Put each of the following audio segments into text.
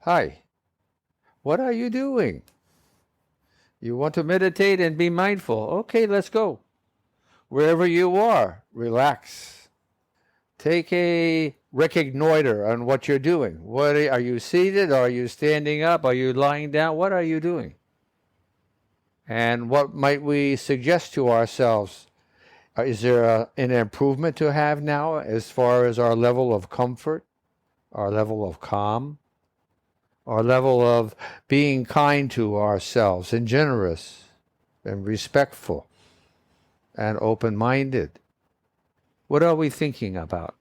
Hi, what are you doing? You want to meditate and be mindful. Okay, let's go. Wherever you are, relax. Take a reconnoiter on what you're doing. Are you seated? Are you standing up? Are you lying down? What are you doing? And what might we suggest to ourselves? Is there an improvement to have now as far as our level of comfort, our level of calm, our level of being kind to ourselves and generous and respectful and open-minded? What are we thinking about?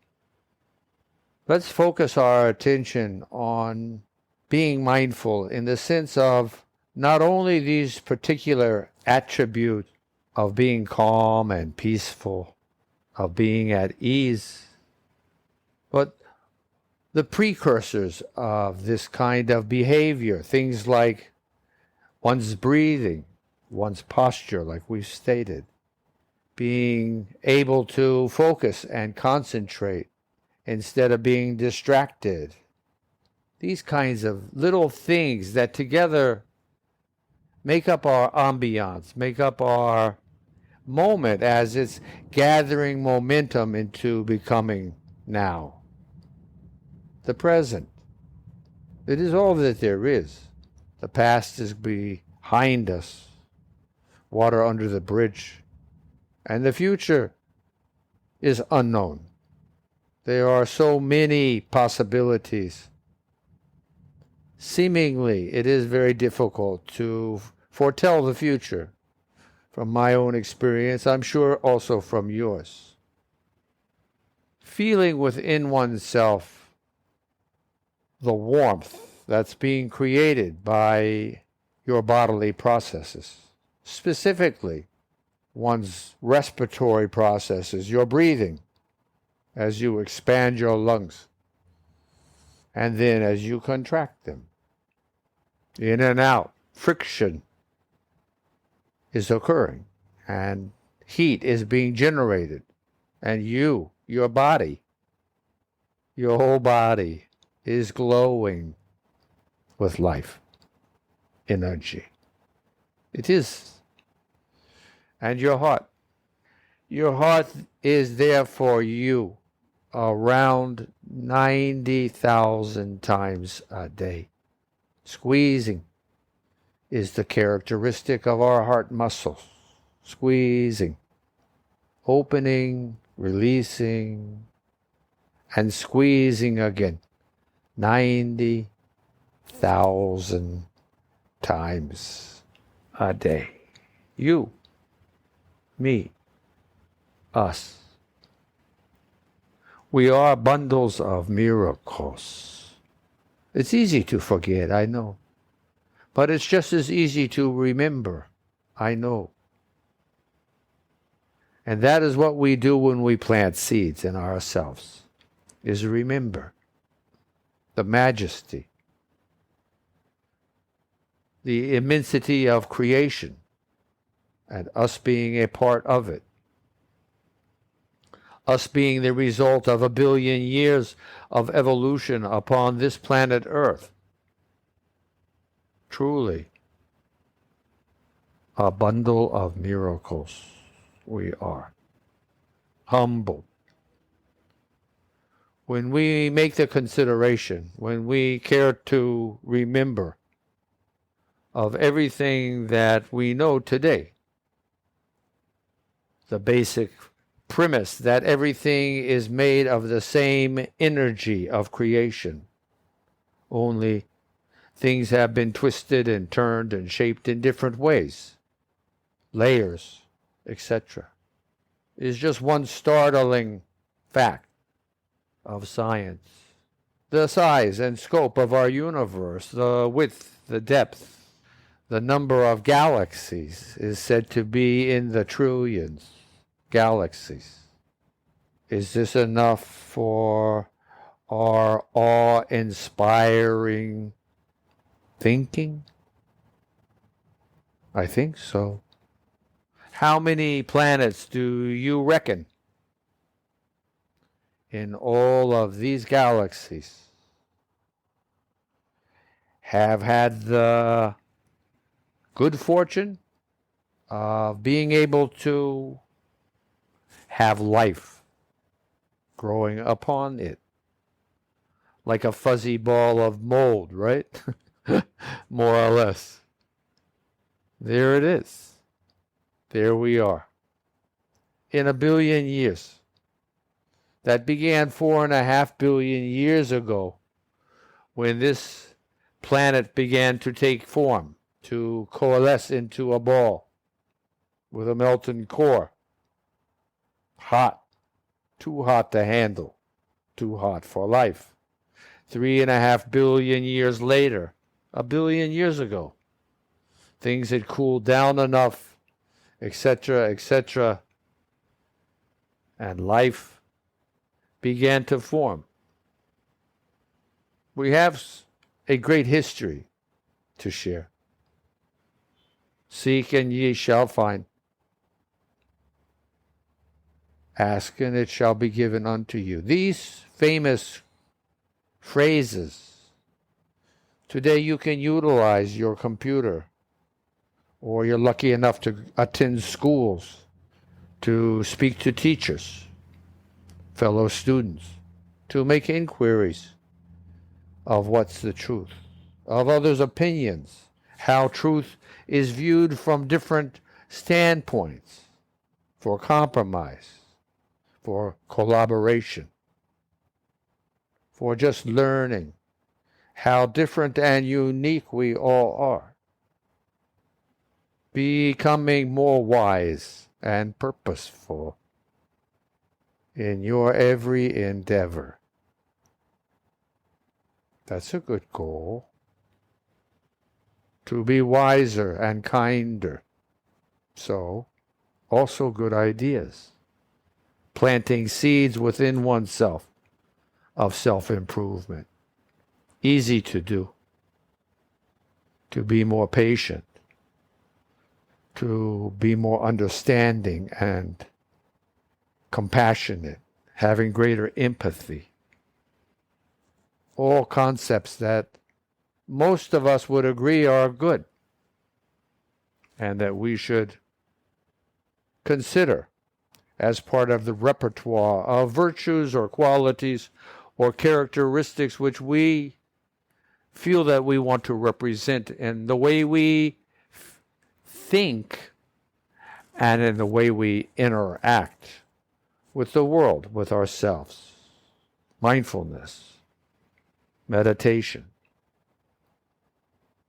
Let's focus our attention on being mindful in the sense of not only these particular attributes of being calm and peaceful, of being at ease, but the precursors of this kind of behavior, things like one's breathing, one's posture, like we've stated, being able to focus and concentrate instead of being distracted. These kinds of little things that together make up our ambiance, make up our moment as it's gathering momentum into becoming now. The present. It is all that there is. The past is behind us, water under the bridge, and the future is unknown. There are so many possibilities. Seemingly, it is very difficult to foretell the future. From my own experience, I'm sure also from yours. Feeling within oneself the warmth that's being created by your bodily processes, specifically one's respiratory processes, your breathing, as you expand your lungs, and then as you contract them, in and out, friction is occurring, and heat is being generated, and your body, your whole body is glowing with life, energy. It is. And your heart is there for you around 90,000 times a day. Squeezing is the characteristic of our heart muscles. Squeezing, opening, releasing, and squeezing again. 90,000 times a day. You, me, us. We are bundles of miracles. It's easy to forget, I know. But it's just as easy to remember, I know. And that is what we do when we plant seeds in ourselves, is remember the majesty, the immensity of creation, and us being a part of it. Us being the result of 1 billion years of evolution upon this planet Earth. Truly, a bundle of miracles we are. Humble. When we make the consideration, when we care to remember of everything that we know today, the basic premise that everything is made of the same energy of creation, only things have been twisted and turned and shaped in different ways, layers, etc., is just one startling fact of science. The size and scope of our universe, the width, the depth, the number of galaxies is said to be in the trillions. Galaxies. Is this enough for our awe-inspiring thinking? I think so. How many planets do you reckon in all of these galaxies? have had the good fortune of being able to have life growing upon it, like a fuzzy ball of mold, right? More or less. There it is. There we are. In a billion years. That began 4.5 billion years ago when this planet began to take form, to coalesce into a ball with a molten core. Hot. Too hot to handle. Too hot for life. 3.5 billion years later, a billion years ago, things had cooled down enough, etc., etc., and life began to form. We have a great history to share. Seek and ye shall find. Ask and it shall be given unto you. These famous phrases, today you can utilize your computer, or you're lucky enough to attend schools to speak to teachers, fellow students, to make inquiries of what's the truth, of others' opinions, how truth is viewed from different standpoints, for compromise, for collaboration, for just learning how different and unique we all are, becoming more wise and purposeful in your every endeavor. That's a good goal. To be wiser and kinder. So, also good ideas. Planting seeds within oneself of self-improvement. Easy to do. To be more patient. To be more understanding and compassionate. Having greater empathy. All concepts that most of us would agree are good and that we should consider as part of the repertoire of virtues or qualities or characteristics which we feel that we want to represent in the way we think and in the way we interact with the world, with ourselves. Mindfulness, meditation,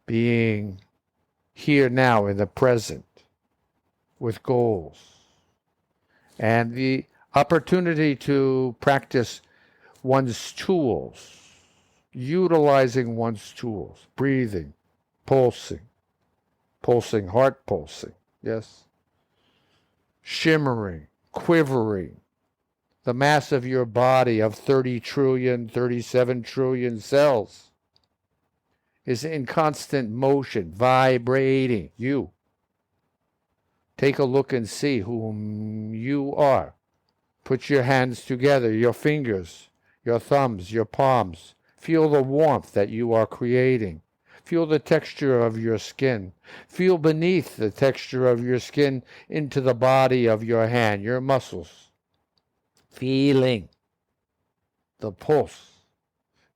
being here now in the present with goals, and the opportunity to practice one's tools, utilizing one's tools, breathing, pulsing, heart pulsing, yes, shimmering, quivering, the mass of your body of 30 trillion, 37 trillion cells is in constant motion, vibrating. You. Take a look and see whom you are. Put your hands together, your fingers, your thumbs, your palms. Feel the warmth that you are creating. Feel the texture of your skin. Feel beneath the texture of your skin into the body of your hand, your muscles. Feeling the pulse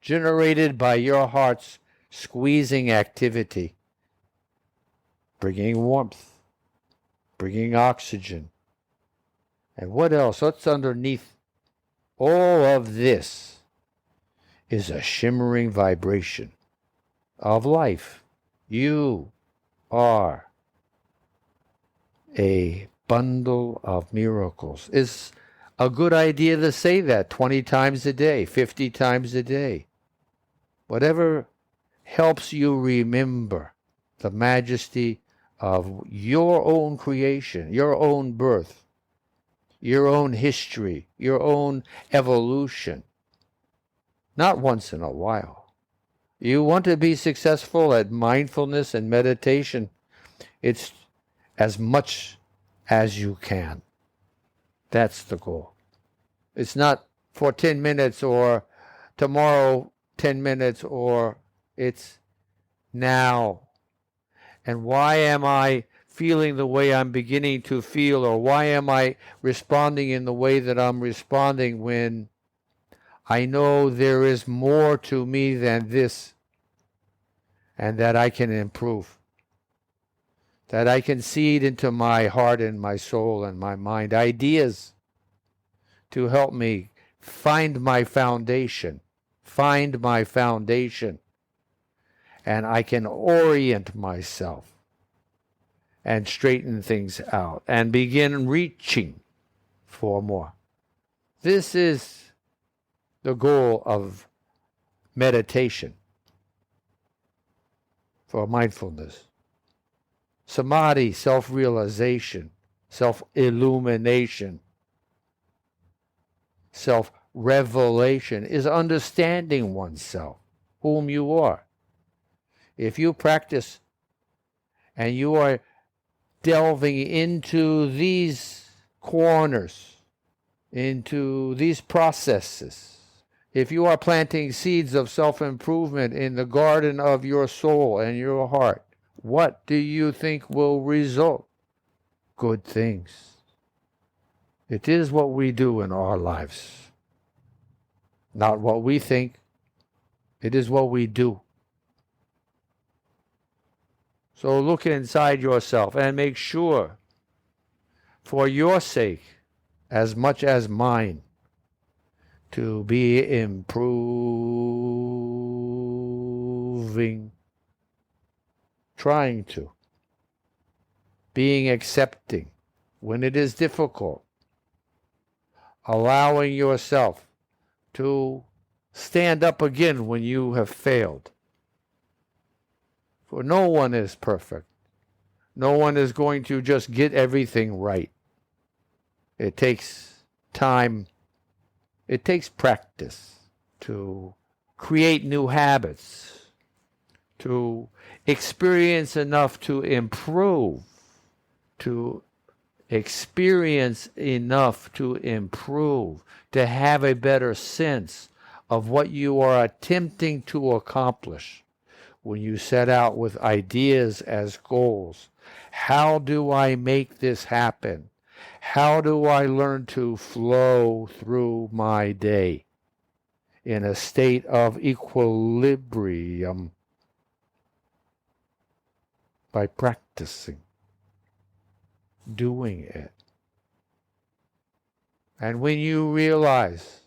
generated by your heart's squeezing activity, bringing warmth, bringing oxygen. And what else? What's underneath all of this is a shimmering vibration of life. You are a bundle of miracles. It's a good idea to say that 20 times a day, 50 times a day. Whatever helps you remember the majesty of your own creation, your own birth, your own history, your own evolution. Not once in a while. You want to be successful at mindfulness and meditation, it's as much as you can. That's the goal. It's not for 10 minutes or tomorrow 10 minutes, or it's now? And why am I feeling the way I'm beginning to feel, or why am I responding in the way that I'm responding when I know there is more to me than this, and that I can improve, that I can seed into my heart and my soul and my mind ideas to help me find my foundation, and I can orient myself and straighten things out and begin reaching for more. This is the goal of meditation for mindfulness. Samadhi, self-realization, self-illumination, self-revelation is understanding oneself, whom you are. If you practice and you are delving into these corners, into these processes, if you are planting seeds of self-improvement in the garden of your soul and your heart, what do you think will result? Good things. It is what we do in our lives. Not what we think. It is what we do. So look inside yourself and make sure, for your sake, as much as mine, to be improving, trying to, being accepting when it is difficult, allowing yourself to stand up again when you have failed. For no one is perfect. No one is going to just get everything right. It takes time. It takes practice to create new habits, to experience enough to improve, to experience enough to improve, to have a better sense of what you are attempting to accomplish. When you set out with ideas as goals, how do I make this happen? How do I learn to flow through my day in a state of equilibrium? By practicing, doing it. And when you realize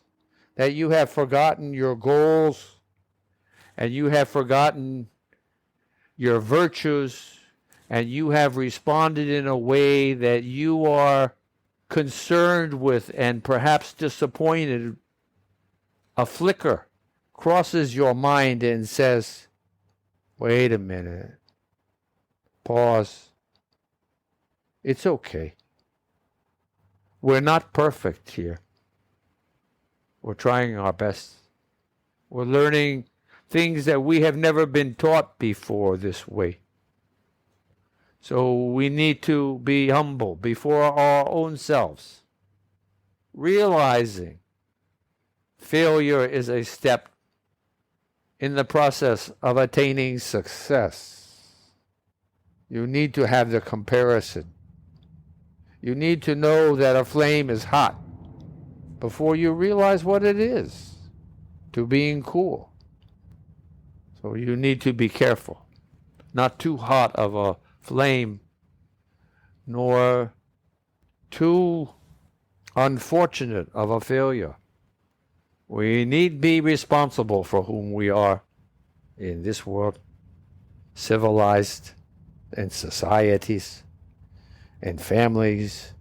that you have forgotten your goals, and you have forgotten your virtues, and you have responded in a way that you are concerned with and perhaps disappointed, a flicker crosses your mind and says, wait a minute, pause. It's okay. We're not perfect here. We're trying our best. We're learning things that we have never been taught before this way. So we need to be humble before our own selves, realizing failure is a step in the process of attaining success. You need to have the comparison. You need to know that a flame is hot before you realize what it is to being cool. So you need to be careful. Not too hot of a flame, nor too unfortunate of a failure. We need be responsible for whom we are in this world, civilized, in societies, in families.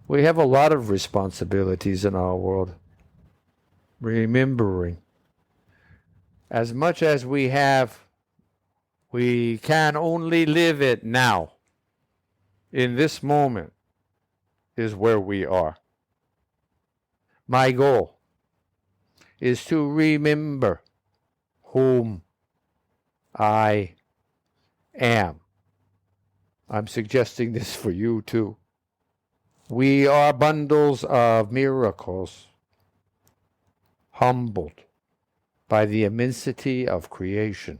We have a lot of responsibilities in our world. Remembering, as much as we have, we can only live it now. In this moment is where we are. My goal is to remember whom I am. I'm suggesting this for you too. We are bundles of miracles, humbled by the immensity of creation.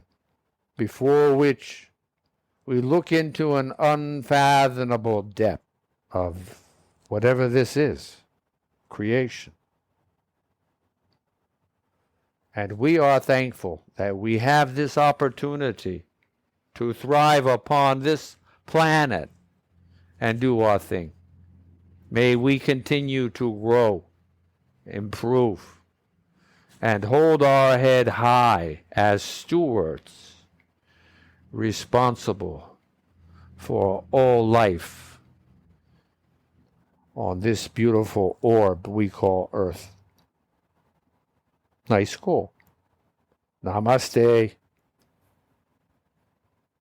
before which we look into an unfathomable depth of whatever this is, creation. And we are thankful that we have this opportunity to thrive upon this planet and do our thing. May we continue to grow, improve, and hold our head high as stewards responsible for all life on this beautiful orb we call Earth. Nice call. Namaste.